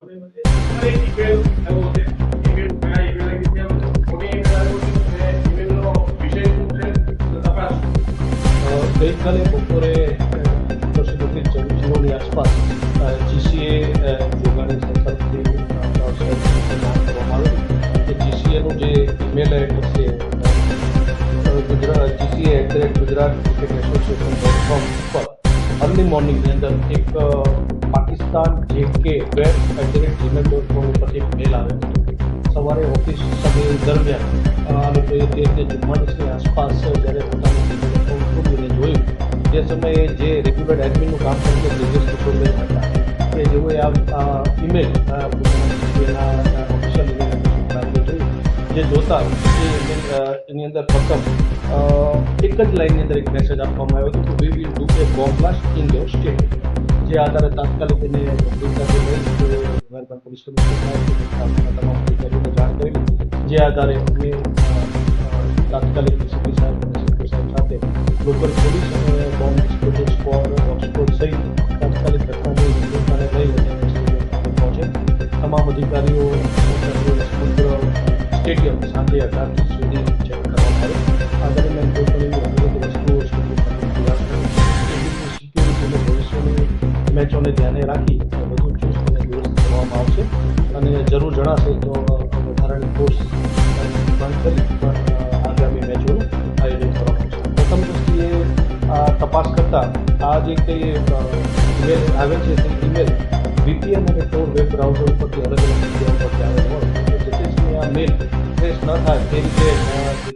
ગઈકાલે બપોરે 10:24ની આસપાસ GCA જોગાણી તરફથી કરવામાં આવેલું કે GCAનું જે ઈમેલ એડ્રેસ છે GCA@gujarat.com ઉપર અર્લી મોર્નિંગની અંદર એક પાકિસ્તાન JK@gmail.com ઉપરથી એક મેલ આવ્યો હતો. સવારે ઓફિસ સમય દરમિયાન આ લોકોએ 13:44ની આસપાસ જ્યારે પોતાનું એકાઉન્ટ ખોલીને જોયું તે સમયે જે રેગ્યુલર એડમિનનું કામ કરતો બ્રિજેશ કિશોરભાઈ હતા કે જેઓએ આ ઈમેલ ઓફિશિયલ ઈમેલ જોયું, જે જોતા એની અંદર પ્રથમ એક જ લાઇનની અંદર એક મેસેજ આપવામાં આવ્યો હતો કે we will do A bomb blast in your state. જે આધારે તાત્કાલિક એને મહેરબાન પોલીસ કમિશનર તમામ અધિકારીઓને જાણ કરેલી, જે આધારે અમે તાત્કાલિક સીપી સાહેબ અને સીપી સાહેબ સાથે લોકલ પોલીસ અને બોમ્બ ડિસ્પોઝલ સ્ક્વોડ ઓક્સફોર્ડ સહિત તાત્કાલિક ઘટનાને લઈ અને પહોંચે. તમામ અધિકારીઓ સમગ્ર સ્ટેડિયમ સાંજે 18 સુધી ચેક કરવામાં આવે. આ દરમિયાન કોઈ પણ એવી અનુરૂપ વસ્તુઓ સિક્યુરિટીને ભવિષ્યની મેચોને ધ્યાને રાખી વધુ ચુસ્ત અને દુરસ્ત કરવામાં આવશે અને જરૂર જણાશે તો વધારાની ફોર્સ બંધ કરી આગામી મેચોનું આયોજન કરવામાં આવશે. પ્રથમ દ્રષ્ટિએ તપાસ કરતાં આ જે કંઈ ઈમેલ આવે છે તે ઈમેલ VPN અને ટોર વેબ બ્રાઉઝર ઉપરથી અલગ અલગ જગ્યા ઉપરથી આવેલો હોય જેથી આ મેલ ટ્રેસ ન થાય તે રીતે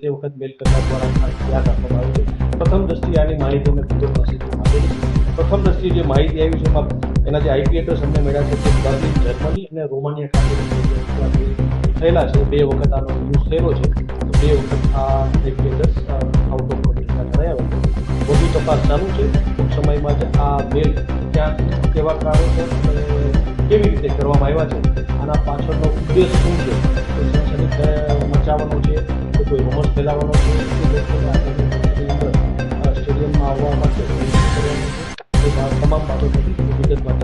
તે વખત મેલ કરનાર દ્વારા યાદ આપવામાં આવે છે. પ્રથમ દ્રષ્ટિએ આની માહિતી અમે ગૂગલ પાસેથી માંગેલી. પ્રથમ દ્રષ્ટિએ જે માહિતી આવી છે એમાં એના જે IP એડ્રેસ અમને મળ્યા છે તે બર્લિન જર્મની અને રોમાનિયા ખાતે થયેલા છે. 2 વખત આનો યુઝ થયેલો છે, તો 2 વખત આ IP એડ્રેસ આઉટ ઓફ કન્ટ્રીના કરાયા હતા. વધુ તપાસ ચાલુ છે. ટૂંક સમયમાં જ આ મેલ ક્યાં કેવા કારણોસર અને કેવી રીતે કરવામાં આવ્યા છે, આના પાછળનો ઉદ્દેશ શું છે, મચાવવાનો છે કે કોઈ રોમસ ફેલાવવાનો છે કે લોકોને સ્ટેડિયમમાં આવવા માટે કરવાનો છે, એ તમામ બાબતોની વિગતવાર